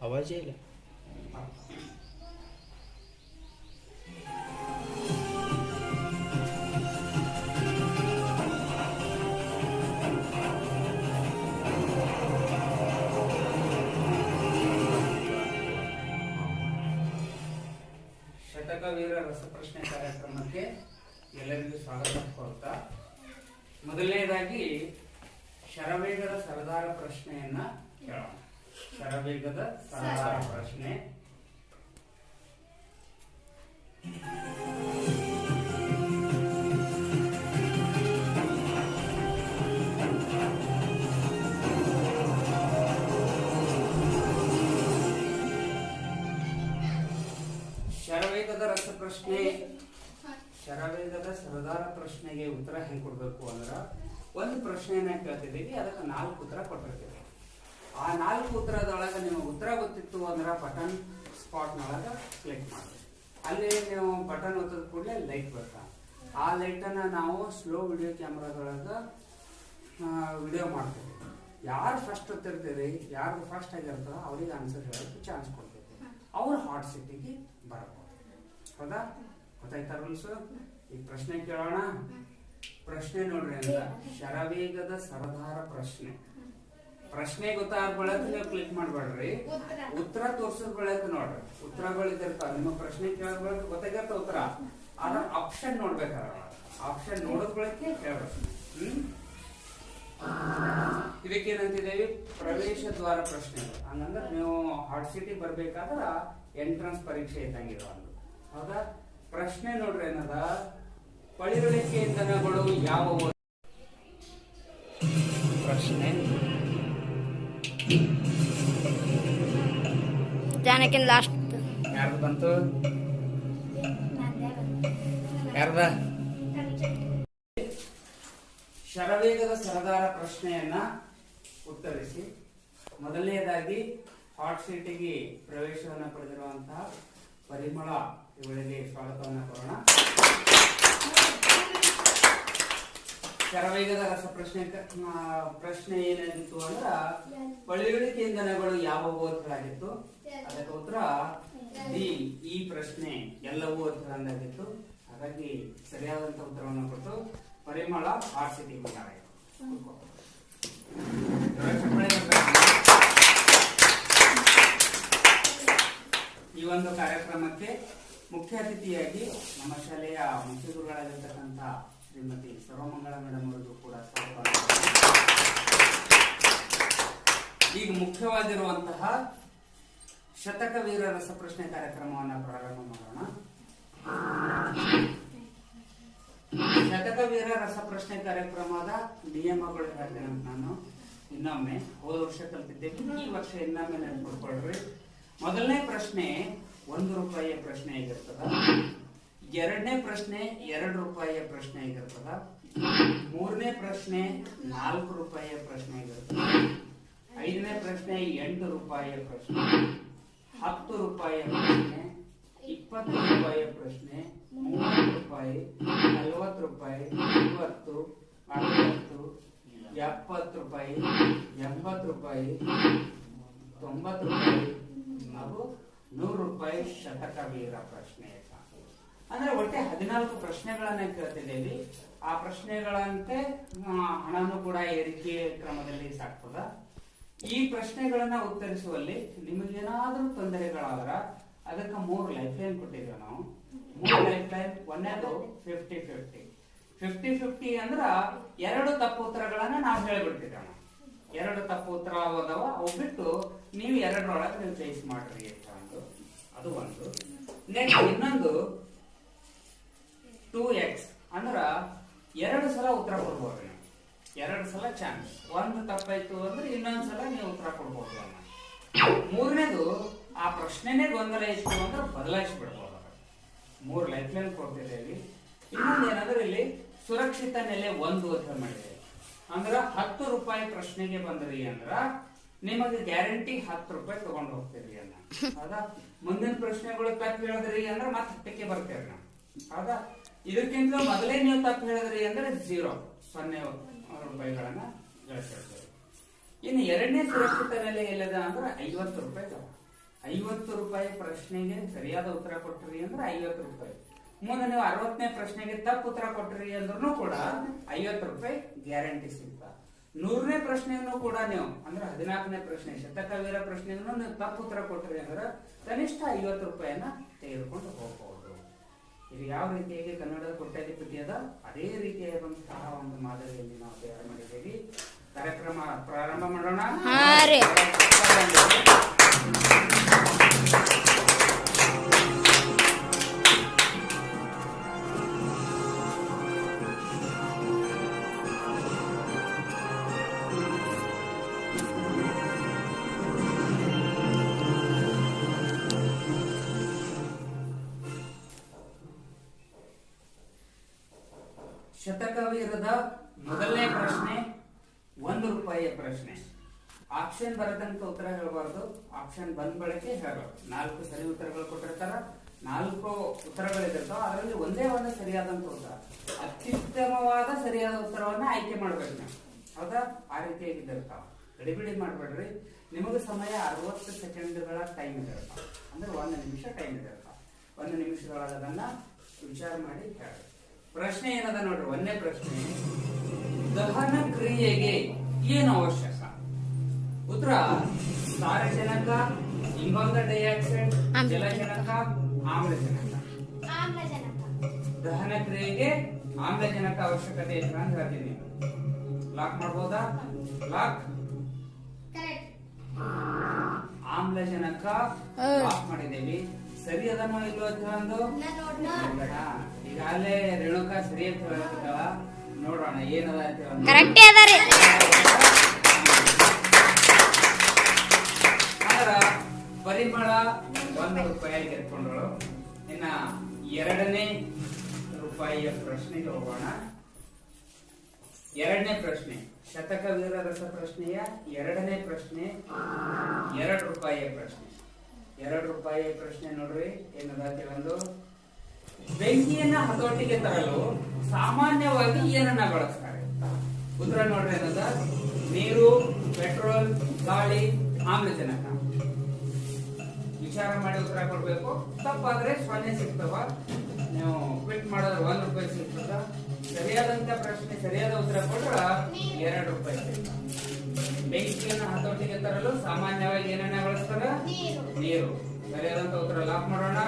आवाज येईल. ಶತಕವೀರ ರಸಪ್ರಶ್ನೆ ಕಾರ್ಯಕ್ರಮಕ್ಕೆ ಎಲ್ಲರಿಗೂ ಸ್ವಾಗತ ಕೋರ್ತಾ ಮೊದಲನೇದಾಗಿ ಶರವೇಗದ ಸರದಾರ ಪ್ರಶ್ನೆಯನ್ನ ಕೇಳೋಣ. ಶರವೇಗದ ಸರದಾರ ಪ್ರಶ್ನೆ. ಶರವೇಗದ ರಸಪ್ರಶ್ನೆ, ಶರವೇಗದ ಸರದಾರ ಪ್ರಶ್ನೆಗೆ ಉತ್ತರ ಹೆಂಗ್ ಕೊಡ್ಬೇಕು ಅಂದ್ರ, ಒಂದು ಪ್ರಶ್ನೆಯನ್ನ ಕೇಳ್ತಿದ್ದೀವಿ, ಅದಕ್ಕೆ 4 ಉತ್ತರ ಕೊಟ್ಟಿರ್ತೀವಿ. ಆ 4 ಉತ್ತರದೊಳಗ ನಿಮಗೆ ಉತ್ತರ ಗೊತ್ತಿತ್ತು ಅಂದ್ರ ಬಟನ್ ಸ್ಪಾಟ್ ನೊಳಗ ಕ್ಲಿಕ್ ಮಾಡಿ. ಅಲ್ಲಿ ನೀವು ಬಟನ್ ಒತ್ತದ ಕೂಡಲೇ ಲೈಟ್ ಬರ್ತಾ, ಆ ಲೈಟ್ ಅನ್ನ ನಾವು ಸ್ಲೋ ವಿಡಿಯೋ ಕ್ಯಾಮ್ರಾದೊಳಗ ವಿಡಿಯೋ ಮಾಡ್ತೀವಿ. ಯಾರು ಫಸ್ಟ್ ಒತ್ತಿರ್ತೀರಿ, ಯಾರು ಫಸ್ಟ್ ಆಗಿರ್ತದ ಅವ್ರಿಗೆ ಆನ್ಸರ್ ಹೇಳೋಕೆ ಚಾನ್ಸ್ ಕೊಡ್ತೀವಿ. ಅವ್ರ ಹಾಟ್ ಸಿಟಿಗೆ ಬರಬಹುದು. ಹೌದಾ? ಗೊತ್ತಾಯ್ತಾ ರೂಲ್ಸ್? ಈ ಪ್ರಶ್ನೆ ಕೇಳೋಣ. ಪ್ರಶ್ನೆ ನೋಡ್ರಿ ಅಂತ, ಶರವೇಗದ ಸರದಾರ ಪ್ರಶ್ನೆ. ಪ್ರಶ್ನೆ ಗೊತ್ತಾದ ಬಳಕ ನೀವು ಕ್ಲಿಕ್ ಮಾಡ್ಬೇಡ್ರಿ, ಉತ್ತರ ತೋರ್ಸೋದ್ ಬಳಕ ನೋಡ್ರಿ. ಉತ್ತರಗಳಿರ್ತಾವ, ನಿಮ್ಮ ಪ್ರಶ್ನೆ ಕೇಳೋದ್ ಬಳಕ ಗೊತ್ತಾಗತ್ತ ಉತ್ತರ. ಅದ್ರ ಆಪ್ಷನ್ ನೋಡ್ಬೇಕಾರ, ಆಪ್ಷನ್ ನೋಡೋದ್ ಬಳಕೆ ಹೇಳ್ಬೇಕು. ಇದಕ್ಕೇನಂತಿದ್ದೇವೆ? ಪ್ರವೇಶ ದ್ವಾರ ಪ್ರಶ್ನೆಗಳು. ಹಂಗಂದ್ರೆ ನೀವು ಹಾಟ್ ಸಿಟಿ ಬರ್ಬೇಕಾದ್ರ ಎಂಟ್ರನ್ಸ್ ಪರೀಕ್ಷೆ ಇದ್ದಂಗಿರೋ ಒಂದು. ಹೌದಾ? ಪ್ರಶ್ನೆ ನೋಡ್ರಿ ಏನದ, ಪಳಿಗಳಿಕೆ ಇಂಧನಗಳು ಯಾವುವು? ಪ್ರಶ್ನೆ ಜಾನಕಿನ್ ಲಾಸ್ಟ್ ಯಾರ್ದು ಬಂತು? ಯಾರ್ದ? ಶರವೇಗದ ಸರದಾರ ಪ್ರಶ್ನೆಯನ್ನ ಉತ್ತರಿಸಿ. ಮೊದಲನೆಯದಾಗಿ ಹಾಟ್ ಸಿಟಿಗೆ ಪ್ರವೇಶವನ್ನು ಪಡೆದಿರುವಂತಹ ಪರಿಮಳ ಇವಳಿಗೆ ಸ್ವಾಗತವನ್ನು ಕೋರೋಣ. ಶರವೇಗದ ರಸಪ್ರಶ್ನೆ ಪ್ರಶ್ನೆ ಏನಾಗಿತ್ತು ಅಂದ್ರ, ಪಳಿಗಳಿಕೆ ಇಂಧನಗಳು ಯಾವುವು ಅಂತ ಆಗಿತ್ತು. ಅದಕ್ಕೆ ಉತ್ತರ ಡಿ, ಈ ಪ್ರಶ್ನೆ ಎಲ್ಲವೂ ಅಂತ. ಹಾಗಾಗಿ ಸರಿಯಾದಂತ ಉತ್ತರವನ್ನು ಕೊಟ್ಟು ಪರಿಮಳ ಹಾಟ್ ಸಿಟಿ ಬಂದಾರೆ. ಈ ಒಂದು ಕಾರ್ಯಕ್ರಮಕ್ಕೆ ಮುಖ್ಯ ಅತಿಥಿಯಾಗಿ ನಮ್ಮ ಶಾಲೆಯ ಮುಖ್ಯ ಗುರುಗಳಾಗಿರ್ತಕ್ಕಂಥ ಶ್ರೀಮತಿ ಸರ್ವಮಂಗಳ ಮೇಡಮ್ ಅವರಿಗೂ ಕೂಡ ಸ್ವಾಗತ. ಈಗ ಮುಖ್ಯವಾಗಿರುವಂತಹ ಶತಕವೀರ ರಸಪ್ರಶ್ನೆ ಕಾರ್ಯಕ್ರಮವನ್ನು ಪ್ರಾರಂಭ ಮಾಡೋಣ. ಶತಕವೀರ ರಸಪ್ರಶ್ನೆ ಕಾರ್ಯಕ್ರಮದ ನಿಯಮಗಳು ಹೇಳ್ತೇನೆ ನಾನು ಇನ್ನೊಮ್ಮೆ. ಹೋದ ವರ್ಷ ಕಲ್ತಿದ್ದೇವೆ, ಈ ವರ್ಷ ಇನ್ನೊಮ್ಮೆ ನೆನಪಿಟ್ಕೊಳ್ರಿ. ಮೊದಲನೇ ಪ್ರಶ್ನೆ 1 ರೂಪಾಯಿಯ ಪ್ರಶ್ನೆ ಆಗಿರ್ತದ. ಎರಡನೇ ಪ್ರಶ್ನೆ 2 ರೂಪಾಯಿಯ ಪ್ರಶ್ನೆ ಆಗಿರ್ತದ. ಮೂರನೇ ಪ್ರಶ್ನೆ 4 ರೂಪಾಯಿಯ ಪ್ರಶ್ನೆ ಆಗಿರ್ತದ. 5ನೇ ಪ್ರಶ್ನೆ 8 ರೂಪಾಯಿಯ ಪ್ರಶ್ನೆ, 10 ರೂಪಾಯಿಯ ಪ್ರಶ್ನೆ, 20 ರೂಪಾಯಿಯ ಪ್ರಶ್ನೆ, 30 ರೂಪಾಯಿ, 40 ರೂಪಾಯಿ, 50, 60, 70 ರೂಪಾಯಿ, 80 ರೂಪಾಯಿ, 90 ರೂಪಾಯಿ ಹಾಗೂ 100 ರೂಪಾಯಿ ಶತಕವೀರ ಪ್ರಶ್ನೆ. ಅಂದ್ರೆ ಒಟ್ಟೆ 14 ಪ್ರಶ್ನೆಗಳನ್ನ ಕೇಳ್ತಿದ್ದೇವೆ. ಆ ಪ್ರಶ್ನೆಗಳಂತೆ ಹಣನು ಕೂಡ ಏರಿಕೆ ಕ್ರಮದಲ್ಲಿ ಸಾಕ್ತದ. ಈ ಪ್ರಶ್ನೆಗಳನ್ನ ಉತ್ತರಿಸುವಲ್ಲಿ ನಿಮಗೇನಾದ್ರೂ ತೊಂದರೆಗಳಾದ್ರ ಅದಕ್ಕೆ 3 ಲೈಫ್ ಲೈನ್ ಕೊಟ್ಟಿದ್ದೇವೆ ನಾವು. 3 ಲೈಫ್ ಲೈನ್. ಒಂದೇದು 50-50. 50-50 ಅಂದ್ರ 2 ತಪ್ಪು ಉತ್ತರಗಳನ್ನ ನಾವು ಹೇಳ್ಬಿಡ್ತಿದ್ದೇವೆ. 2 ತಪ್ಪು ಉತ್ತರ ಆಗೋದವ, ಅವು ಬಿಟ್ಟು ನೀವು 2ರೊಳಗೆ ನೀವು ಚೇಸ್ ಮಾಡ್ರಿ ಅಂತ ಒಂದು. ಅದು ಒಂದು. ನೆಕ್ಸ್ಟ್ ಇನ್ನೊಂದು 2x ಅಂದ್ರ 2 ಸಲ ಉತ್ತರ ಕೊಡ್ಬೋದು. 2 ಸಲ ಚಾನ್ಸ್. ಒಂದು ತಪ್ಪಾಯ್ತು ಅಂದ್ರೆ ಇನ್ನೊಂದ್ಸಲ ನೀವು ಉತ್ತರ ಕೊಡ್ಬೋದು. ಮೂರನೇದು, ಆ ಪ್ರಶ್ನೆನೇ ಗೊಂದಲ ಇತ್ತು ಅಂದ್ರೆ ಬದಲಾಯಿಸ್ಬಿಡ್ಬೋದು. 3 ಲೈಫ್ ಲೈನ್ ಕೊಡ್ತಿದ್ದೇವೆ. ಇನ್ನೊಂದು ಏನಂದ್ರೆ ಇಲ್ಲಿ ಸುರಕ್ಷಿತ ನೆಲೆ 1 ಅಂತ ಮಾಡಿದ್ದೇವೆ. ಅಂದ್ರ 10 ರೂಪಾಯಿ ಪ್ರಶ್ನೆಗೆ ಬಂದ್ರಿ ಅಂದ್ರ ನಿಮಗೆ ಗ್ಯಾರಂಟಿ 10 ರೂಪಾಯಿ ತಗೊಂಡು ಹೋಗ್ತೀರಿ ಅನ್ನ. ಹೌದಾ? ಮುಂದಿನ ಪ್ರಶ್ನೆಗಳು ತಪ್ಪು ಹೇಳಿದ್ರಿ ಅಂದ್ರೆ ಮತ್ತೆ 10ಕ್ಕೆ ಬರ್ತೇವೆ ನಾವು. ಹೌದಾ? ಇದಕ್ಕಿಂತ ಮೊದಲೇ ನೀವು ತಪ್ಪು ಹೇಳಿದ್ರಿ ಅಂದ್ರೆ 0 ರೂಪಾಯಿಗಳನ್ನ ಗಳಿಸಿರ್ತೇವೆ. ಇನ್ನು ಎರಡನೇ ಸುರಕ್ಷಿತ ನೆಲೆ ಎಲ್ಲದ ಅಂದ್ರೆ 50 ರೂಪಾಯಿ. 50 ರೂಪಾಯಿ ಪ್ರಶ್ನೆಗೆ ಸರಿಯಾದ ಉತ್ತರ ಕೊಟ್ರಿ ಅಂದ್ರೆ 50 ರೂಪಾಯಿ. ಮುಂದೆ ನೀವು 60ನೇ ಪ್ರಶ್ನೆಗೆ ತಪ್ಪು ಉತ್ತರ ಕೊಟ್ರಿ ಅಂದ್ರೂ ಕೂಡ 50 ರೂಪಾಯಿ ಗ್ಯಾರಂಟಿ ಸಿಗ್ತ. 100ನೇ ಪ್ರಶ್ನೆಯನ್ನು ಕೂಡ ನೀವು ಅಂದ್ರೆ 14ನೇ ಪ್ರಶ್ನೆ ಶತಕವೀರ ಪ್ರಶ್ನೆಯನ್ನು ನೀವು ತಪ್ಪು ಉತ್ತರ ಕೊಟ್ರಿ ಅಂದ್ರೆ ಕನಿಷ್ಠ 50 ರೂಪಾಯಿಯನ್ನ ತೆಗೆದುಕೊಂಡು ಹೋಗಬಹುದು. ಇದು ಯಾವ ರೀತಿಯಾಗಿ ಕನ್ನಡದ ಕೊಟ್ಟಾಧಿಪತಿ ಅದ ಅದೇ ರೀತಿಯಾದಂತಹ ಒಂದು ಮಾದರಿಯಲ್ಲಿ ನಾವು ತಯಾರು ಮಾಡಿದ್ದೇವೆ. ಕಾರ್ಯಕ್ರಮ ಪ್ರಾರಂಭ ಮಾಡೋಣ. ಶತಕವೀರದ ಮೊದಲನೇ ಪ್ರಶ್ನೆ 1 ರೂಪಾಯಿಯ ಪ್ರಶ್ನೆ. ಆಪ್ಷನ್ ಬರತಂಕ ಉತ್ತರ ಹೇಳಬಾರ್ದು, ಆಪ್ಷನ್ ಬಂದ್ ಬಳಕೆ ಹೇಳಬಾರ್ದು. 4 ಸರಿ ಉತ್ತರಗಳು ಕೊಟ್ಟಿರ್ತಾರ, 4 ಉತ್ತರಗಳಿರ್ತಾವ, ಅದರಲ್ಲಿ ಒಂದೇ ಒಂದು ಸರಿಯಾದಂತ ಉತ್ತರ, ಅತ್ಯುತ್ತಮವಾದ ಸರಿಯಾದ ಉತ್ತರವನ್ನ ಆಯ್ಕೆ ಮಾಡ್ಬೇಕು ನಾವು. ಹೌದಾ? ಆ ರೀತಿಯಾಗಿದ್ದಿರ್ತಾವ. ಗಡಿಬಿಡಿ ಮಾಡ್ಬೇಡ್ರಿ. ನಿಮಗೆ ಸಮಯ 60 ಸೆಕೆಂಡ್ಗಳ ಟೈಮ್ ಇದಿರ್ತಾವ, ಅಂದ್ರೆ 1 ನಿಮಿಷ ಟೈಮ್ ಇದಿರ್ತಾವ. 1 ನಿಮಿಷದೊಳಗದನ್ನ ವಿಚಾರ ಮಾಡಿ ಹೇಳಿ. ಪ್ರಶ್ನೆ ಏನದ ನೋಡ್ರಿ, 1ನೇ ಪ್ರಶ್ನೆ, ದಹನ ಕ್ರಿಯೆಗೆ ಏನು ಅವಶ್ಯಕ? ಉತ್ತರ ಸಾರಜನಕ, ಇಂಗಾಲದ ಡೈಆಕ್ಸೈಡ್, ಜಲಜನಕ, ಆಮ್ಲಜನಕ. ದಹನ ಕ್ರಿಯೆಗೆ ಆಮ್ಲಜನಕ ಅವಶ್ಯಕತೆ ಇದೆ ಅಂತ ಹೇಳ್ತೀನಿ. ಲಾಕ್ ಮಾಡ್ಬೋದಾ? ಲಾಕ್. ಆಮ್ಲಜನಕ ಲಾಕ್ ಮಾಡಿದ್ದೇವೆ. ಸರಿ ಅದನ್ನೋ ಇಲ್ವೋ ಅಂತ ಒಂದು ಈಗಾಗಲೇ ರೇಣುಕಾ ಸರಿ ಅಂತ ಹೇಳ್ತಿದ್ದಾಳ. ನೋಡೋಣ ಏನದ ಅಂತ. ಪರಿಮಳ 1 ರೂಪಾಯಿ ಎತ್ಕೊಂಡ್ರು. ಇನ್ನ 2ನೇ ರೂಪಾಯಿಯ ಪ್ರಶ್ನೆಗೆ ಹೋಗೋಣ. 2ನೇ ಪ್ರಶ್ನೆ ಶತಕವೀರ ರಸ ಪ್ರಶ್ನೆಯ 2ನೇ ಪ್ರಶ್ನೆ 2 ರೂಪಾಯಿಯ ಪ್ರಶ್ನೆ. 2 ರೂಪಾಯಿಯ ಪ್ರಶ್ನೆ ನೋಡ್ರಿ ಏನದ ಒಂದು, ಬೆಂಕಿಯನ್ನ ಹತೋಟಿಗೆ ತರಲು ಸಾಮಾನ್ಯವಾಗಿ ಏನನ್ನ ಬಳಸ್ತಾರೆ? ಉತ್ತರ ನೋಡ್ರಿ ಏನದ, ನೀರು, ಪೆಟ್ರೋಲ್, ಗಾಳಿ, ಆಮ್ಲಜನಕ. ವಿಚಾರ ಮಾಡಿ ಉತ್ತರ ಕೊಡ್ಬೇಕು. ತಪ್ಪಾದ್ರೆ 0 ಸಿಗ್ತವ. ನೀವು ಕ್ವಿಟ್ ಮಾಡಿದ್ರೆ 1 ರೂಪಾಯಿ ಸಿಗ್ತದ. ಸರಿಯಾದಂತ ಪ್ರಶ್ನೆ ಸರಿಯಾದ ಉತ್ತರ ಕೊಟ್ರ 2 ರೂಪಾಯಿ ಸಿಗ್ತದ. ಬೆಂಕಿಯನ್ನ ಹತೋಟಿಗೆ ತರಲು ಸಾಮಾನ್ಯವಾಗಿ ಏನನ್ನ ಬಳಸ್ತಾರ? ನೀರು. ಸರಿಯಾದಂತ ಉತ್ತರ ಲಾಕ್ ಮಾಡೋಣ.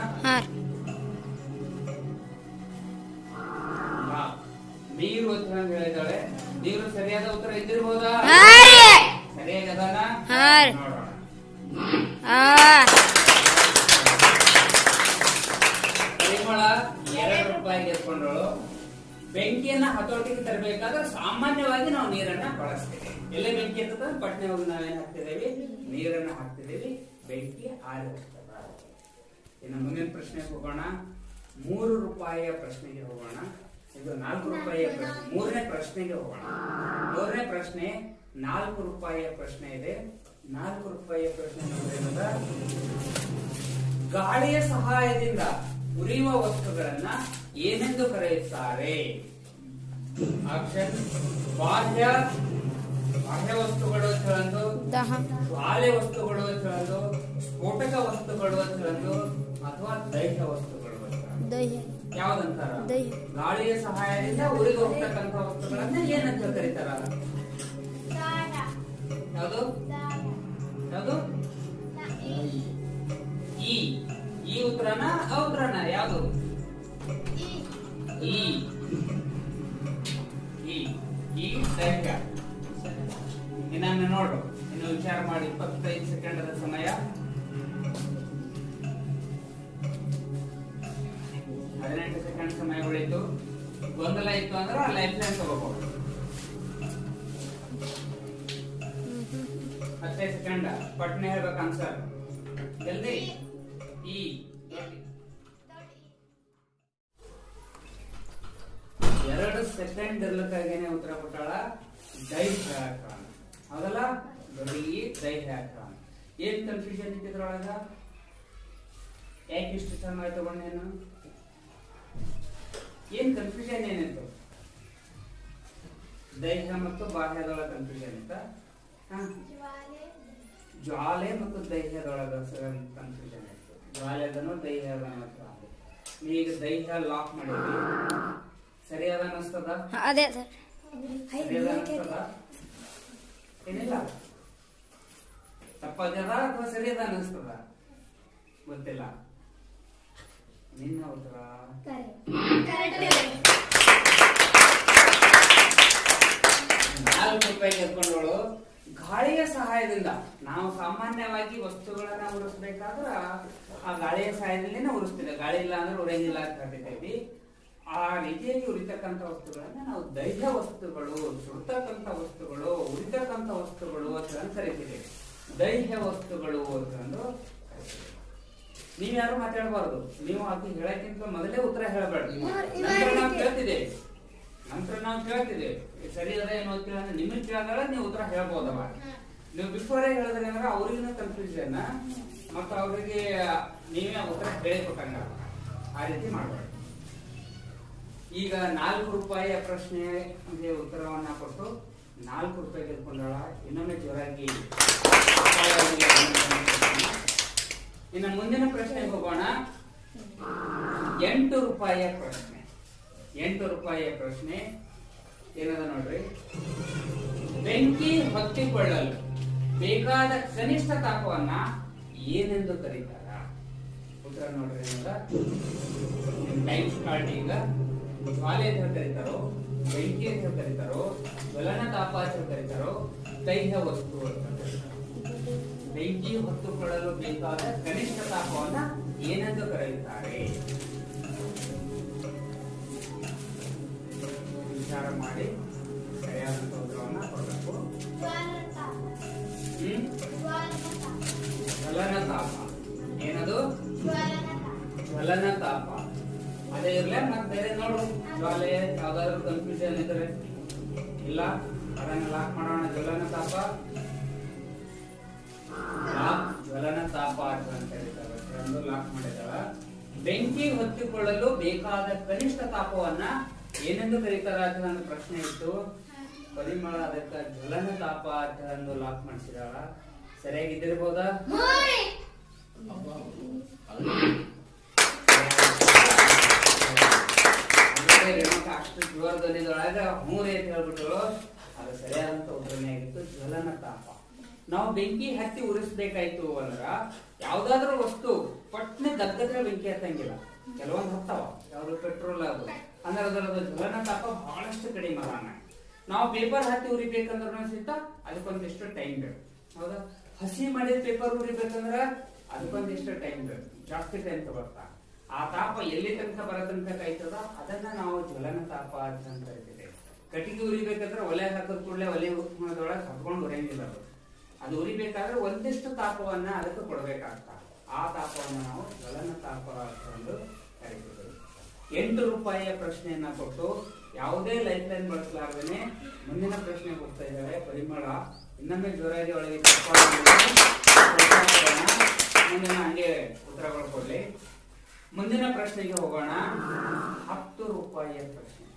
ನೀರು ಅಂತ ಹೇಳಿದಾಳೆ. ನೀರು ಸರಿಯಾದ ಉತ್ತರ ಇದ್ದಿರಬಹುದಾ? ಸರಿಯಾಗಿ ಅದಾನ ನೋಡೋಣ. ಪರಿಮಳ 2 ರೂಪಾಯಿಗೆ ಎತ್ಕೊಂಡಳು. ಬೆಂಕಿಯನ್ನ ಹತೋಟಿಗೆ ತರಬೇಕಾದ್ರೆ ಸಾಮಾನ್ಯವಾಗಿ ನಾವು ನೀರನ್ನ ಬಳಸ್ತೇವೆ. ಎಲ್ಲೇ ಬೆಂಕಿ ಇರ್ತದ ಪಟ್ನೆ ಹೋಗಿ ನಾವೇನ್ ಹಾಕ್ತಿದ್ದೇವೆ? ನೀರನ್ನ ಹಾಕ್ತಿದ್ದೇವೆ. ಬೆಂಕಿ ಆರಿ ಹೋಗ್ತದ. ಇನ್ನು ಮುಂದಿನ ಪ್ರಶ್ನೆಗೆ ಹೋಗೋಣ. 3 ರೂಪಾಯಿಯ ಪ್ರಶ್ನೆಗೆ ಹೋಗೋಣ. ಇದು 4 ರೂಪಾಯಿಯ ಪ್ರಶ್ನೆ. 3ನೇ ಪ್ರಶ್ನೆಗೆ ಹೋಗೋಣ. 3ನೇ ಪ್ರಶ್ನೆ 4 ರೂಪಾಯಿಯ ಪ್ರಶ್ನೆ ಇದೆ. 4 ರೂಪಾಯಿಯ ಪ್ರಶ್ನೆ ಏನಂದ್ರೆ, ಗಾಳಿಯ ಸಹಾಯದಿಂದ ಉರಿಯುವ ವಸ್ತುಗಳನ್ನ ಏನೆಂದು ಕರೆಯುತ್ತಾರೆ? ಆಪ್ಷನ್ ಬಾಹ್ಯ ವಸ್ತುಗಳು ಅಂತ ಹೇಳೋದು, ಜ್ವಾಲೆ ವಸ್ತುಗಳು ಅಂತ ಹೇಳೋದು, ಸ್ಫೋಟಕ ವಸ್ತುಗಳು ಅಂತ ಹೇಳೋದು, ಅಥವಾ ದೈಹ ವಸ್ತುಗಳು ಅಂತ. ಯಾವ್ದಂತಾರ? ಗಾಳಿಯ ಸಹಾಯದಿಂದ ಉರಿದು ಹೋಗ್ತಕ್ಕಂಥ ವಸ್ತುಗಳನ್ನ ಏನಂತ ಕರೀತಾರ? ಯಾವುದು ಯಾವುದು? ಈ ಉತ್ತರನ ಆ ಉತ್ತರನ ಯಾವುದು? ಈ ದೈಹಿಕ. ಇನ್ನೊಮ್ಮೆ ನೋಡು, ಇನ್ನು ವಿಚಾರ ಮಾಡಿ. 25 ಸೆಕೆಂಡ್ ಸಮಯ. 18 ಸೆಕೆಂಡ್ ಸಮಯ ಉಳಿತು. ಗೊಂದಲ ಇತ್ತು ಅಂದ್ರೆ ಲೈಫ್ ಲೈನ್ ತಗೋಬಹುದು. 15 ಸೆಕೆಂಡ್ ಪಟ್ನೆ ಹೇಳ್ಬೇಕು ಆನ್ಸರ್. ಜಲ್ದಿ. 2 ಸೆಕೆಂಡ್ ಇರ್ಲಿಕ್ಕಾಗೇನೆ ಉತ್ತರ ಕೊಟ್ಟಾಳ. ಡೈಹ್ಯಾಕ್ರಾನ್. ಹೌದಲ್ಲ? ಡೈಹ್ಯಾಕ್ರಾನ್. ಏನ್ ಕನ್ಫ್ಯೂಷನ್ ಇದ್ರೊಳಗ? ಯಾಕೆ ಇಷ್ಟು ಸಮಯ ತಗೊಂಡೇನು? ಏನ್ ಕನ್ಫ್ಯೂಷನ್ ಏನಿತ್ತು? ದೈಹ ಮತ್ತು ಬಾಹ್ಯದೊಳ ಕನ್ಫ್ಯೂಷನ್ ಇತ್ತ. ಜ್ವಾಲೆ ಮತ್ತು ದೈಹ್ಯದೊಳಗ ಕನ್ಫ್ಯೂಷನ್ ಆಯ್ತು. ಜ್ವಾಲೆ ಅದನ್ನು ದೈಹ್ಯ ಅದನ್ನು ಈಗ ದೈಹ್ಯ ಲಾಕ್ ಮಾಡಿದ್ವಿ. ಸರಿಯಾದ ಅನಿಸ್ತದ? ಅದೇ ಸರ್. ಸರಿಯಾದ ಅನಿಸ್ತದ? ಏನಿಲ್ಲ ತಪ್ಪದ ಅಥವಾ ಸರಿಯಾದ ಅನಿಸ್ತದ ಗೊತ್ತಿಲ್ಲ. ನಿನ್ನ ಉತ್ತರ ₹4 ಗೆದ್ಕೊಂಡವಳು. ಗಾಳಿಯ ಸಹಾಯದಿಂದ ನಾವು ಸಾಮಾನ್ಯವಾಗಿ ವಸ್ತುಗಳನ್ನ ಉರಿಸ್ಬೇಕಾದ್ರ ಆ ಗಾಳಿಯ ಸಹಾಯದಿಂದ ಉರಿಸ್ತಿದ್ದೆ. ಗಾಳಿ ಇಲ್ಲ ಅಂದ್ರೆ ಉರಿಯಂಗಿಲ್ಲ ಅಂತ ಹೇಳ್ತಿದ್ದೇವೆ. ಆ ರೀತಿಯಾಗಿ ಉರಿತಕ್ಕಂಥ ವಸ್ತುಗಳನ್ನ ನಾವು ದೈಹ ವಸ್ತುಗಳು, ಸುಡ್ತಕ್ಕಂಥ ವಸ್ತುಗಳು, ಉರಿತಕ್ಕಂಥ ವಸ್ತುಗಳು ಅಂತ ಕರಿತೀವಿ. ದೈಹ ವಸ್ತುಗಳು ಅಂತಂದು ನೀವ್ ಯಾರು ಮಾತಾಡಬಾರ್ದು. ನೀವು ಅದು ಹೇಳಕ್ಕಿಂತ ಮೊದಲೇ ಉತ್ತರ ಹೇಳಬೇಡ್ರಿ. ನಂತರ ನಾವು ಕೇಳ್ತಿದ್ದೇವೆ ಸರಿ ಅದ ಏನು ಅಂತ ಕೇಳಿದ್ರೆ ನಿಮಗೆ ಕೇಳಿದಾಗ ನೀವು ಉತ್ತರ ಹೇಳ್ಬೋದವ. ನೀವು ಬಿಫೋರೇ ಹೇಳಿದ್ರಿ ಅಂದ್ರೆ ಅವ್ರಿಗಿನ ಕನ್ಫ್ಯೂಷನ್ ಮತ್ತು ಅವ್ರಿಗೆ ನೀವೇ ಉತ್ತರ ಹೇಳಿಕೊಟ್ಟಂಗ. ಆ ರೀತಿ ಮಾಡಬೇಡಿ. ಈಗ ₹4 ಪ್ರಶ್ನೆಗೆ ಉತ್ತರವನ್ನ ಕೊಟ್ಟು ₹4 ಗೆದ್ಕೊಂಡಾಳ. ಇನ್ನೊಮ್ಮೆ ಜೋರಾಗಿ. ಇನ್ನು ಮುಂದಿನ ಪ್ರಶ್ನೆಗೆ ಹೋಗೋಣ. ₹8 ಪ್ರಶ್ನೆ. ₹8 ಪ್ರಶ್ನೆ ಏನದ ನೋಡ್ರಿ. ಬೆಂಕಿ ಹೊತ್ತಿಕೊಳ್ಳಲು ಬೇಕಾದ ಕನಿಷ್ಠ ತಾಪವನ್ನ ಏನೆಂದು ಕರೀತಾರ? ಉತ್ತರ ನೋಡ್ರಿ. Time start. ಈಗ ಜ್ವಾಲೆ ಅಂತ ಕರೀತಾರೋ, ಬೆಂಕಿ ಅಂತ ಕರೀತಾರೋ, ಜ್ವಲನ ತಾಪ ಅಂತ ಕರೀತಾರೋ, ದೈಹ ವಸ್ತು ಅಂತ ಕರೀತಾರೋ. ಬೆಂಕಿ ಹೊತ್ತುಕೊಳ್ಳಲು ಬೇಕಾದ ಕನಿಷ್ಠ ತಾಪವನ್ನ ಏನೆಂದು ಕರೆಯುತ್ತಾರೆ? ವಿಚಾರ ಮಾಡಿ ಸರಿಯಾದಂತ ಉತ್ತರವನ್ನ ಕೊಡಬೇಕು. ಜ್ವಲನ ತಾಪ. ಏನದು? ಜ್ವಲನ ತಾಪ. ಅದೇ ಇರ್ಲ ಮತ್ತೆ ಬೇರೆ ನೋಡು. ಜ್ವಾಲೆ ಯಾವ್ದಾದ್ರು ಕನ್ಫ್ಯೂಷನ್ ಇದ್ರೆ ಇಲ್ಲ ಅದನ್ನ ಲಾಕ್ ಮಾಡೋಣ. ಜ್ವಲನ ತಾಪ, ಜ್ವಲನ ತಾಪ ಅಂತ ಹೇಳ್ತಾರೆ. ಲಾಕ್ ಮಾಡಿದಾರ. ಬೆಂಕಿ ಹೊತ್ತಿಕೊಳ್ಳಲು ಬೇಕಾದ ಕನಿಷ್ಠ ತಾಪವನ್ನ ಏನೆಂದು ಕರೀತಾರ ಅಂತ ನನ್ನ ಪ್ರಶ್ನೆ ಇತ್ತು. ಪರಿಮಳ ಅದಕ್ಕ ಜ್ವಲನ ತಾಪ ಅಂತ ಲಾಕ್ ಮಾಡಿಸಿದಾಳ. ಸರಿಯಾಗಿದ್ದಿರ್ಬೋದಾ? ಅಷ್ಟು ಜೋರದೊಳಗ ಮೂರೇ ಅಂತ ಹೇಳ್ಬಿಟ್ರು. ಅದು ಸರಿಯಾದಂತ ಉತ್ತರನೇ ಆಗಿತ್ತು. ಜ್ವಲನ ತಾಪ. ನಾವು ಬೆಂಕಿ ಹತ್ತಿ ಉರಿಸ್ಬೇಕಾಯ್ತು ಅಂದ್ರ ಯಾವ್ದಾದ್ರು ವಸ್ತು ಪಟ್ನೆ ದಗ್ಗದ್ರೆ ಬೆಂಕಿ ಹತ್ತಂಗಿಲ್ಲ. ಕೆಲವೊಂದು ಹತ್ತಾವ, ಯಾವ್ದು ಪೆಟ್ರೋಲ್ ಅದು ಅಂದ್ರೆ ಅದರ ಜ್ವಲನ ತಾಪ ಬಹಳಷ್ಟು ಕಡಿಮೆ ಅದಾನ. ನಾವು ಪೇಪರ್ ಹತ್ತಿ ಉರಿಬೇಕಂದ್ರ ಸಹಿತ ಅದಕ್ಕೊಂದಿಷ್ಟು ಟೈಮ್ ಬೇಕು. ಹೌದಾ? ಹಸಿ ಮಾಡಿದ ಪೇಪರ್ ಉರಿಬೇಕಂದ್ರ ಅದಕ್ಕೊಂದಿಷ್ಟು ಟೈಮ್ ಬೇಕು, ಜಾಸ್ತಿ ಟೈಮ್ ತಗೊಳ್ತಾ. ಆ ತಾಪ ಎಲ್ಲಿ ತನಕ ಬರೋ ತನಕ ಕಾಯ್ತದ ಅದನ್ನ ನಾವು ಜ್ವಲನ ತಾಪ ಅಂತ ಕರಿತೀವಿ. ಕಟ್ಟಿಗೆ ಉರಿಬೇಕಂದ್ರೆ ಒಲೆ ಹಾಕಿದ ಕೂಡಲೇ ಒಲೆ ಒಳಗೆ ಹತ್ಕೊಂಡು ಉರಿಯಂಗಿಲ್ಲ. ಅದು ಉರಿಬೇಕಾದ್ರೆ ಒಂದಿಷ್ಟು ತಾಪವನ್ನ ಅದಕ್ಕೆ ಕೊಡಬೇಕಾಗ್ತ. ಆ ತಾಪವನ್ನ ನಾವು ಜ್ವಲನ ತಾಪ ಅಂತ ಕರಿತೀವಿ. ₹8 ಪ್ರಶ್ನೆಯನ್ನ ಕೊಟ್ಟು ಯಾವುದೇ ಲೈಫ್ ಲೈನ್ ಬಳಸಲಾರ್ದೇನೆ ಮುಂದಿನ ಪ್ರಶ್ನೆ ಹೋಗ್ತಾ ಇದ್ದಾರೆ ಪರಿಮಳ. ಇನ್ನೊಮ್ಮೆ ಜೋರಾಗಿ ಒಳಗೆ ಮುಂದಿನ ಹಂಗೆ ಉತ್ತರಗಳು ಕೊಡ್ಲಿ. ಮುಂದಿನ ಪ್ರಶ್ನೆಗೆ ಹೋಗೋಣ. ₹10 ಪ್ರಶ್ನೆ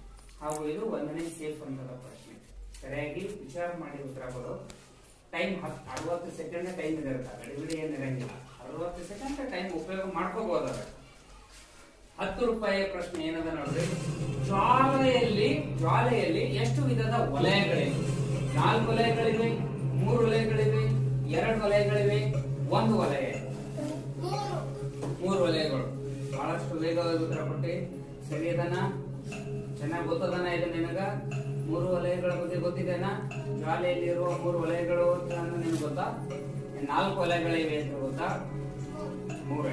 ಹಾಗೂ ಇದು 1ನೇ ಸೇಫ್ ಅಂತದ ಪ್ರಶ್ನೆ. ಸರಿಯಾಗಿ ವಿಚಾರ ಮಾಡಿ ಉತ್ತರ ಕೊಡು. ಟೈಮ್ 60 ಸೆಕೆಂಡ್ ಟೈಮ್ ಇರುತ್ತೆ. ಗಡಿಬಿಡಿ ಏನಿರಂಗಿಲ್ಲ. 60 ಸೆಕೆಂಡ್ ಟೈಮ್ ಉಪಯೋಗ ಮಾಡ್ಕೋಬಹುದು. ₹10 ಪ್ರಶ್ನೆ ಏನದ ನೋಡ್ರಿ. ಜ್ವಾಲೆಯಲ್ಲಿ ಎಷ್ಟು ವಿಧದ ವಲಯಗಳಿವೆ? 4 ವಲಯಗಳಿವೆ, 3 ವಲಯಗಳಿವೆ, 2 ವಲಯಗಳಿವೆ, 1 ವಲಯ. 3 ವಲಯಗಳು. ಬಹಳಷ್ಟು ವೇಗವಾಗಿ ಉತ್ತರ ಕೊಟ್ಟಿ. ಸರಿಯದನ? ಚೆನ್ನಾಗಿ ಗೊತ್ತದನ ಇದು ನಿನಗ? 3 ವಲಯಗಳ ಬಗ್ಗೆ ಗೊತ್ತಿದೆನಾ? ಜ್ವಾಲೆಯಲ್ಲಿರುವ 3 ವಲಯಗಳು ಅಂತ ನಿಮ್ಗೆ ಗೊತ್ತಾ? 4 ವಲಯಗಳಿವೆ ಅಂತ ಗೊತ್ತಾ? 3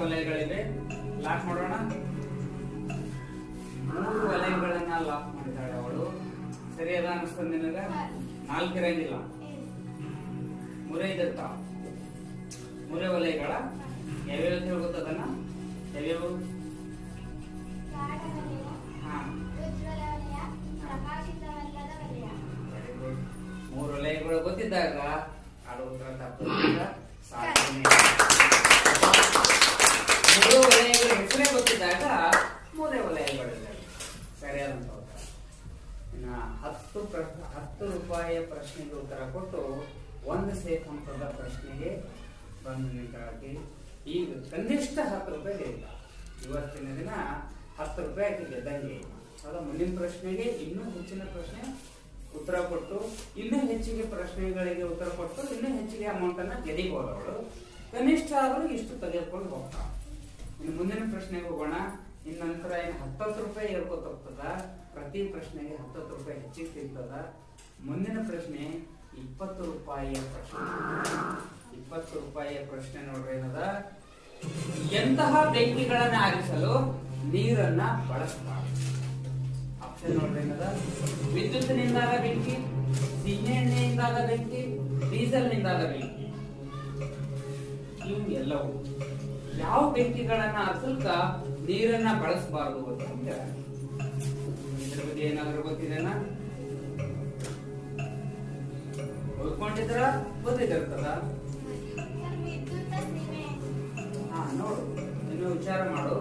ವಲಯಗಳಿವೆ. ಲಾಕ್ ಮಾಡೋಣ. 3 ವಲಯಗಳನ್ನ ಲಾಕ್ ಮಾಡಿದಾಳೆ ಅವಳು. ಸರಿಯಾದ ಅನಿಸ್ತದ ನಿನಗ? 4 ಇರಂಗಿಲ್ಲ, 3 ಇರ್ತಾವ. 3 ವಲಯಗಳ ಯಾವ್ಯಾವ ಗೊತ್ತದನ್ನ? ಯಾವ್ಯಾವ? ಮೂರು ವಲಯಗಳು ಗೊತ್ತಿದ್ದಾಗ ಅದು ಉತ್ತರ ತಪ್ಪು. 3 ವಲಯಗಳ ಹೆಸರೇ ಗೊತ್ತಿದ್ದಾಗ 3 ವಲಯಗಳಿವೆ. ಸರಿಯಾದಂತ ಉತ್ತರ. ಇನ್ನು 10 ರೂಪಾಯಿಯ ಪ್ರಶ್ನೆಗೆ ಉತ್ತರ ಕೊಟ್ಟು 1 ಸೇಖಂಕದ ಪ್ರಶ್ನೆಗೆ ಬಂದು ನಿಂತಾಗಿ ಈಗ ಕನಿಷ್ಠ 10 ರೂಪಾಯಿ ಗೆದ್ದ. ಇವತ್ತಿನ ದಿನ 10 ರೂಪಾಯಿ ಆಕೆ ಗೆದ್ದಂಗೆ. ಅದ ಮುಂದಿನ ಪ್ರಶ್ನೆಗೆ ಇನ್ನೂ ಹೆಚ್ಚಿನ ಪ್ರಶ್ನೆ ಉತ್ತರ ಕೊಟ್ಟು ಇನ್ನೂ ಹೆಚ್ಚಿಗೆ ಪ್ರಶ್ನೆಗಳಿಗೆ ಉತ್ತರ ಕೊಟ್ಟು ಇನ್ನೂ ಹೆಚ್ಚಿಗೆ ಅಮೌಂಟ್ ಅನ್ನ ಗೆದಿಬಹುದು ಅವಳು. ಕನಿಷ್ಠ ಆದ್ರೂ ಇಷ್ಟು ತೆಗೆದುಕೊಂಡು ಹೋಗ್ತಾಳ. ಇನ್ನು ಮುಂದಿನ ಪ್ರಶ್ನೆಗೆ ಹೋಗೋಣ. ಇನ್ನು ನಂತರ ಏನು 10 ರೂಪಾಯಿ ಹೇಳ್ಕೊತ ಹೋಗ್ತದ. ಪ್ರತಿ ಪ್ರಶ್ನೆಗೆ 10 ರೂಪಾಯಿ ಹೆಚ್ಚಿಗೆ ಸಿಗ್ತದ. ಮುಂದಿನ ಪ್ರಶ್ನೆ 20 ರೂಪಾಯಿಯ ಪ್ರಶ್ನೆ. 20 ರೂಪಾಯಿಯ ಪ್ರಶ್ನೆ ನೋಡ್ರಿ ಏನದ. ಎಂತಹ ಬೆಂಕಿಗಳನ್ನ ಆರಿಸಲು ನೀರನ್ನ ಬಳಸಬಾರದು? ಆಪ್ಷನ್ ನೋಡ್ರಿ ಏನದ. ವಿದ್ಯುತ್ನಿಂದಾದ ಬೆಂಕಿ, ಸೀಮೆ ಎಣ್ಣೆಯಿಂದಾದ ಬೆಂಕಿ, ಡೀಸೆಲ್ ನಿಂದಾದ ಬೆಂಕಿ. ಇವು ಎಲ್ಲವೂ ಯಾವ ಬೆಂಕಿಗಳನ್ನ ಆರಿಸಲ್ಕ ನೀರನ್ನ ಬಳಸಬಾರದು ಅಂತ ಇದ್ರ ಬಗ್ಗೆ ಏನಾದ್ರು ಗೊತ್ತಿದೆನಾ? ಓದ್ಕೊಂಡಿದ್ರ ಗೊತ್ತಿದಿರ್ತದ? ನೋಡು, ಇನ್ನು ವಿಚಾರ ಮಾಡು.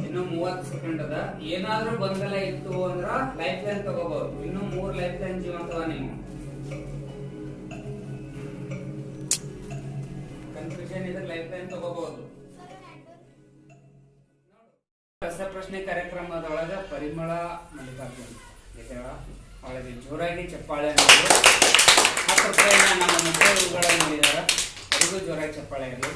ಇನ್ನು 30 ಸೆಕೆಂಡ್ ಅದ. ಏನಾದ್ರೂ ಗೊಂದಲ ಇತ್ತು ಅಂದ್ರ ಲೈಫ್ ಲೈನ್ ತಗೋಬಹುದು. ಇನ್ನು 3 ಲೈಫ್ ಲೈನ್ ಜೀವಂತವ. ನೀವು ಕನ್ಫ್ಯೂಷನ್ ಇದ್ರೆ ಲೈಫ್ ಲೈನ್ ತಗೋಬಹುದು. ರಸಪ್ರಶ್ನೆ ಕಾರ್ಯಕ್ರಮದೊಳಗ ಪರಿಮಳ ಮಲ್ಲಿಕಾರ್ಜುನ್ ಒಳಗೆ ಜೋರಾಗಿ ಚಪ್ಪಾಳೆ 10 ರೂಪಾಯಿನ ನಮ್ಮ ಮುಖ್ಯ ಇವುಗಳನ್ನು ನೀಡಿದಾರ. ಅವರಿಗೂ ಜೋರಾಗಿ ಚಪ್ಪಾಳೆ ಇರಲಿ.